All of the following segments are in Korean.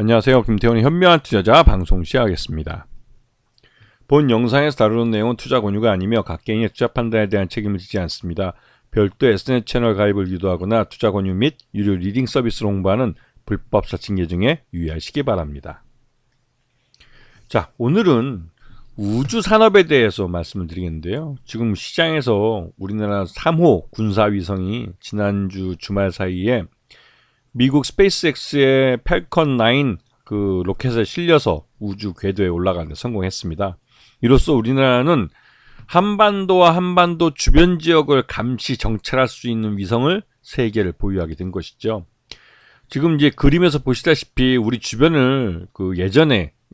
안녕하세요. 김태훈의 현명한 투자자 방송 시작하겠습니다. 본 영상에서 다루는 내용은 투자 권유가 아니며 각 개인의 투자 판단에 대한 책임을 지지 않습니다. 별도 SNS 채널 가입을 유도하거나 투자 권유 및 유료 리딩 서비스를 홍보하는 불법 사칭 계정에 유의하시기 바랍니다. 자, 오늘은 우주 산업에 대해서 말씀을 드리겠는데요. 지금 시장에서 우리나라 3호 군사위성이 지난주 주말 사이에 미국 스페이스X의 팰컨 9 그 로켓에 실려서 우주 궤도에 올라가는 데 성공했습니다. 이로써 우리나라는 한반도와 한반도 주변 지역을 감시 정찰할 수 있는 위성을 3개를 보유하게 된 것이죠. 지금 이제 그림에서 보시다시피 우리 주변을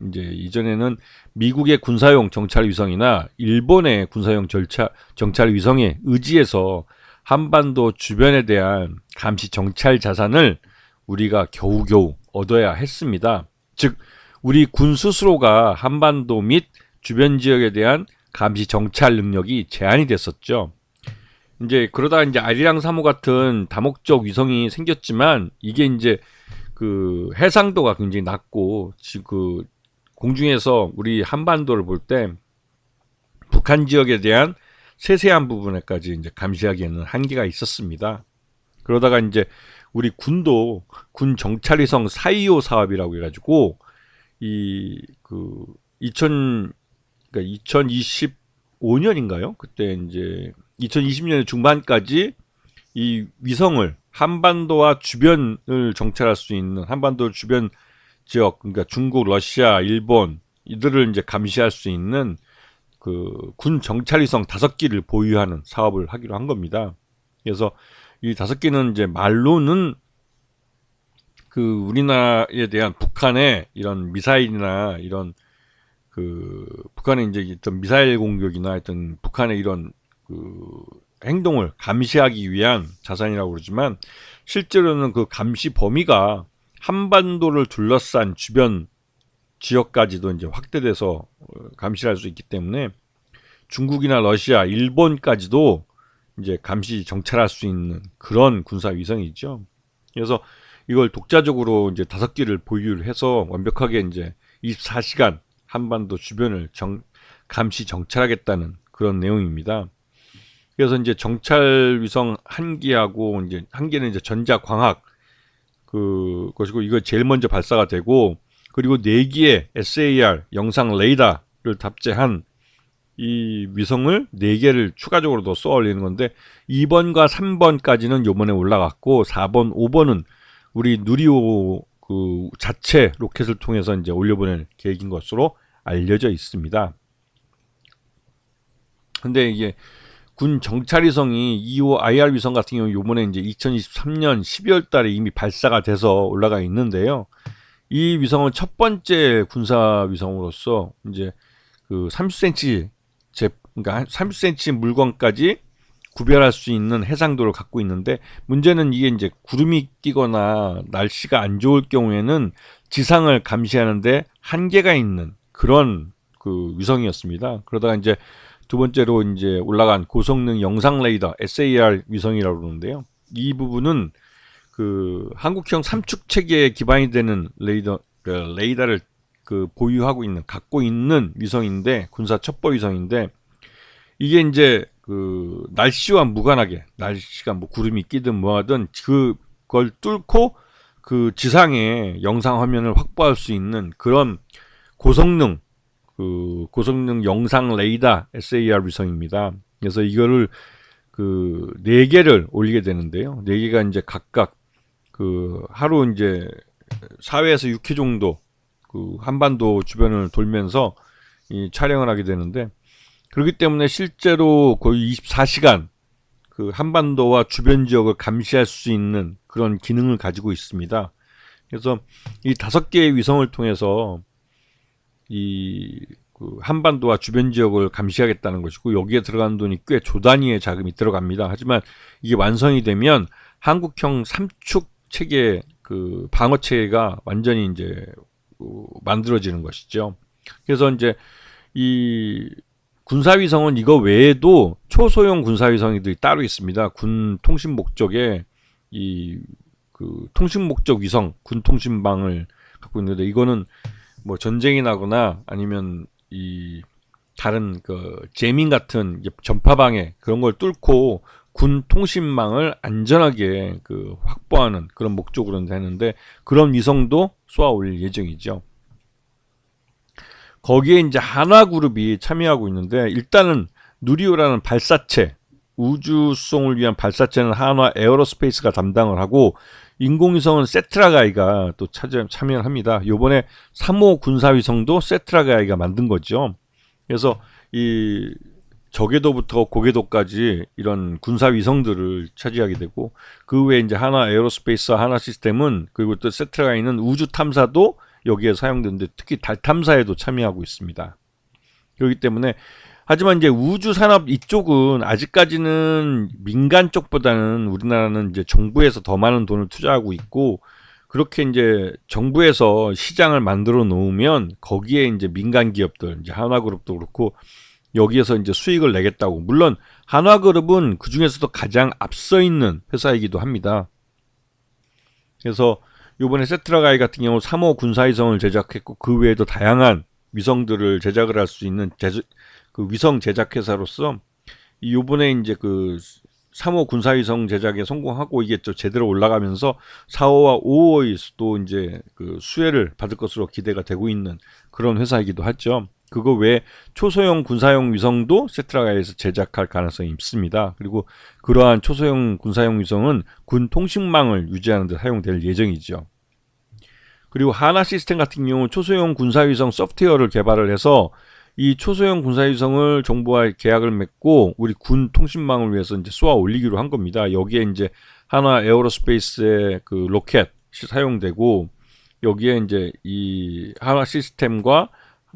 이전에는 미국의 군사용 정찰 위성이나 일본의 군사용 정찰 위성에 의지해서 한반도 주변에 대한 감시 정찰 자산을 우리가 겨우겨우 얻어야 했습니다. 즉 우리 군 스스로가 한반도 및 주변 지역에 대한 감시 정찰 능력이 제한이 됐었죠. 이제 그러다 이제 아리랑 3호 같은 다목적 위성이 생겼지만 이게 이제 그 해상도가 굉장히 낮고 그 공중에서 우리 한반도를 볼 때 북한 지역에 대한 세세한 부분에까지 이제 감시하기에는 한계가 있었습니다. 그러다가 이제 우리 군도 군 정찰위성 425 사업이라고 해가지고 그 2025년인가요? 그때 이제 2020년 중반까지 이 위성을 한반도와 주변을 정찰할 수 있는 한반도 주변 지역, 그러니까 중국, 러시아, 일본 이들을 이제 감시할 수 있는 그 군 정찰위성 5기를 보유하는 사업을 하기로 한 겁니다. 그래서 이 5기는 이제 말로는 그 우리나라에 대한 북한의 이런 미사일이나 이런 그 북한의 이제 어떤 미사일 공격이나 하여튼 북한의 이런 그 행동을 감시하기 위한 자산이라고 그러지만 실제로는 그 감시 범위가 한반도를 둘러싼 주변 지역까지도 이제 확대돼서 감시를 할 수 있기 때문에 중국이나 러시아, 일본까지도 이제 감시 정찰할 수 있는 그런 군사 위성이죠. 그래서 이걸 독자적으로 이제 5기를 보유를 해서 완벽하게 이제 24시간 한반도 주변을 감시 정찰하겠다는 그런 내용입니다. 그래서 이제 정찰 위성 1기하고 이제 1기는 이제 전자광학 그 것이고 이거 제일 먼저 발사가 되고 그리고 4기의 SAR 영상 레이더를 탑재한 이 위성을 4개를 추가적으로 더 쏘아 올리는 건데 2번과 3번까지는 요번에 올라갔고 4번, 5번은 우리 누리호 그 자체 로켓을 통해서 이제 올려보낼 계획인 것으로 알려져 있습니다. 근데 이게 군 정찰위성이 2호 IR 위성 같은 경우 요번에 이제 2023년 12월 달에 이미 발사가 돼서 올라가 있는데요. 이 위성은 첫 번째 군사 위성으로서 이제 그 30cm 그러니까 30cm 물건까지 구별할 수 있는 해상도를 갖고 있는데 문제는 이게 이제 구름이 끼거나 날씨가 안 좋을 경우에는 지상을 감시하는데 한계가 있는 그런 그 위성이었습니다. 그러다가 이제 두 번째로 이제 올라간 고성능 영상 레이더 SAR 위성이라고 그러는데요. 이 부분은 그 한국형 삼축 체계에 기반이 되는 레이더를 그 보유하고 있는 갖고 있는 위성인데 군사 첩보 위성인데 이게 이제 그 날씨와 무관하게 날씨가 뭐 구름이 끼든 뭐하든 그걸 뚫고 그 지상의 영상 화면을 확보할 수 있는 그런 고성능 영상 레이더 SAR 위성입니다. 그래서 이거를 그 4개를 올리게 되는데요. 4개가 이제 각각 그 하루 이제 4회에서 6회 정도 그 한반도 주변을 돌면서 이 촬영을 하게 되는데 그렇기 때문에 실제로 거의 24시간 그 한반도와 주변 지역을 감시할 수 있는 그런 기능을 가지고 있습니다. 그래서 이 5개의 위성을 통해서 그 한반도와 주변 지역을 감시하겠다는 것이고 여기에 들어가는 돈이 꽤 조 단위의 자금이 들어갑니다. 하지만 이게 완성이 되면 한국형 삼축 체계 그 방어 체계가 완전히 이제 만들어지는 것이죠. 그래서 이제 이 군사위성은 이거 외에도 초소형 군사위성들이 따로 있습니다. 군 통신 목적에 그 통신 목적 위성, 군 통신망을 갖고 있는데, 이거는 뭐 전쟁이 나거나 아니면 이 다른 그 재민 같은 전파방해 그런 걸 뚫고 군 통신망을 안전하게 그 확보하는 그런 목적으로 되는데, 그런 위성도 쏘아 올릴 예정이죠. 거기에 이제 한화그룹이 참여하고 있는데, 일단은 누리호라는 발사체, 우주수송을 위한 발사체는 한화 에어로스페이스가 담당을 하고, 인공위성은 세트라가이가 또 참여를 합니다. 요번에 3호 군사위성도 세트라가이가 만든 거죠. 그래서 이 저궤도부터 고궤도까지 이런 군사위성들을 차지하게 되고, 그 외에 이제 한화 에어로스페이스와 한화 시스템은, 그리고 또 세트라가이는 우주 탐사도 여기에 사용되는데, 특히 달 탐사에도 참여하고 있습니다. 그렇기 때문에, 하지만 이제 우주 산업 이쪽은 아직까지는 민간 쪽보다는 우리나라는 이제 정부에서 더 많은 돈을 투자하고 있고, 그렇게 이제 정부에서 시장을 만들어 놓으면 거기에 이제 민간 기업들, 이제 한화그룹도 그렇고 여기에서 이제 수익을 내겠다고. 물론 한화그룹은 그 중에서도 가장 앞서 있는 회사이기도 합니다. 그래서 이번에 세트라가이 같은 경우 3호 군사위성을 제작했고, 그 외에도 다양한 위성들을 제작을 할 수 있는 그 위성 제작 회사로서 이번에 이제 그 3호 군사위성 제작에 성공하고 이게 또 제대로 올라가면서 4호와 5호에서도 이제 그 수혜를 받을 것으로 기대가 되고 있는 그런 회사이기도 하죠. 그거 외에 초소형 군사용 위성도 세트라가이에서 제작할 가능성이 있습니다. 그리고 그러한 초소형 군사용 위성은 군 통신망을 유지하는 데 사용될 예정이죠. 그리고 하나 시스템 같은 경우 초소형 군사위성 소프트웨어를 개발을 해서 이 초소형 군사위성을 정부와 계약을 맺고 우리 군 통신망을 위해서 이제 쏘아 올리기로 한 겁니다. 여기에 이제 한화 에어로스페이스의 그 로켓이 사용되고, 여기에 이제 이 한화 시스템과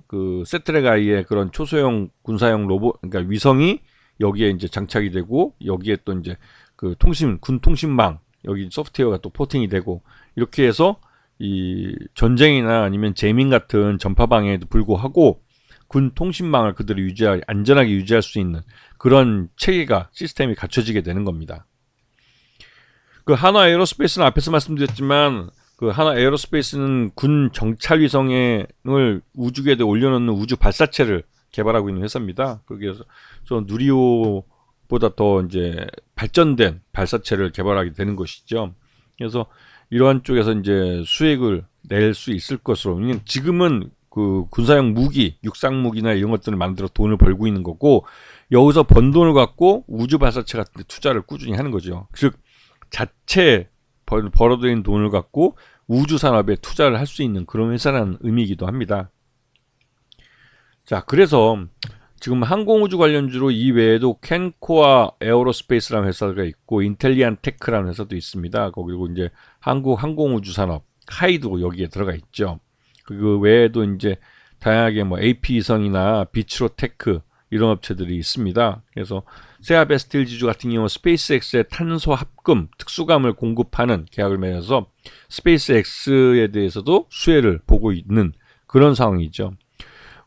그 세트라가이의 그런 초소형 군사용 로봇, 그러니까 위성이 여기에 이제 장착이 되고, 여기에 또 이제 그 군 통신망, 여기 소프트웨어가 또 포팅이 되고, 이렇게 해서 이 전쟁이나 아니면 재민 같은 전파 방해에도 불구하고 군 통신망을 그대로 안전하게 유지할 수 있는 그런 체계가, 시스템이 갖춰지게 되는 겁니다. 그 한화 에어로스페이스는 앞에서 말씀드렸지만, 그 한화 에어로스페이스는 군 정찰 위성을 우주궤도에 올려놓는 우주 발사체를 개발하고 있는 회사입니다. 거기에서 누리호보다 더 이제 발전된 발사체를 개발하게 되는 것이죠. 그래서 이러한 쪽에서 이제 수익을 낼 수 있을 것으로, 지금은 그 군사용 무기, 육상 무기나 이런 것들을 만들어 돈을 벌고 있는 거고, 여기서 번 돈을 갖고 우주 발사체 같은 데 투자를 꾸준히 하는 거죠. 즉 자체 벌어들인 돈을 갖고 우주 산업에 투자를 할 수 있는 그런 회사라는 의미이기도 합니다. 자, 그래서 지금 항공우주 관련주로 이 외에도 캔코아 에어로스페이스라는 회사가 있고, 인텔리안 테크라는 회사도 있습니다. 그리고 이제 한국 항공우주 산업 카이도 여기에 들어가 있죠. 그 외에도 이제 다양하게 뭐 AP위성이나 비츠로테크 이런 업체들이 있습니다. 그래서 세아베스틸 지주 같은 경우 스페이스X의 탄소 합금 특수감을 공급하는 계약을 맺어서 스페이스X에 대해서도 수혜를 보고 있는 그런 상황이죠.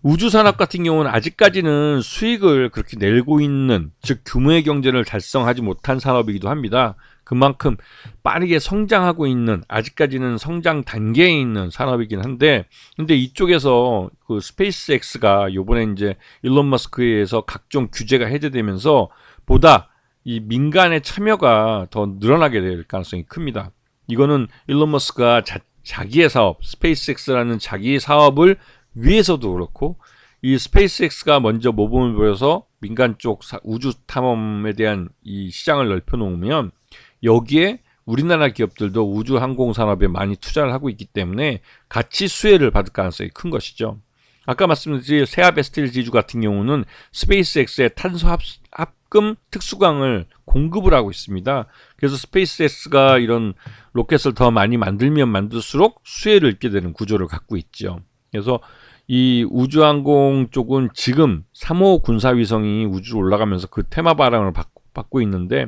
우주산업 같은 경우는 아직까지는 수익을 그렇게 내고 있는, 즉 규모의 경제를 달성하지 못한 산업이기도 합니다. 그만큼 빠르게 성장하고 있는, 아직까지는 성장 단계에 있는 산업이긴 한데, 근데 이쪽에서 그 스페이스X가 요번에 이제 일론 머스크에 의해서 각종 규제가 해제되면서 보다 이 민간의 참여가 더 늘어나게 될 가능성이 큽니다. 이거는 일론 머스크가 자기의 사업, 스페이스X라는 자기 사업을 위해서도 그렇고, 이 스페이스X가 먼저 모범을 보여서 민간 쪽 우주 탐험에 대한 이 시장을 넓혀 놓으면, 여기에 우리나라 기업들도 우주 항공 산업에 많이 투자를 하고 있기 때문에 같이 수혜를 받을 가능성이 큰 것이죠. 아까 말씀드린 세아베스틸 지주 같은 경우는 스페이스X의 탄소 합금 특수광을 공급을 하고 있습니다. 그래서 스페이스X가 이런 로켓을 더 많이 만들면 만들수록 수혜를 입게 되는 구조를 갖고 있죠. 그래서 이 우주항공 쪽은 지금 3호 군사위성이 우주로 올라가면서 그 테마 바람을 받고 있는데,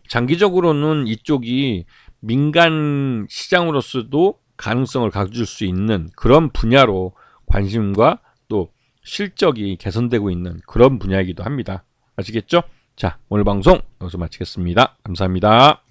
장기적으로는 이쪽이 민간 시장으로서도 가능성을 가질 수 있는 그런 분야로 관심과 또 실적이 개선되고 있는 그런 분야이기도 합니다. 아시겠죠? 자, 오늘 방송 여기서 마치겠습니다. 감사합니다.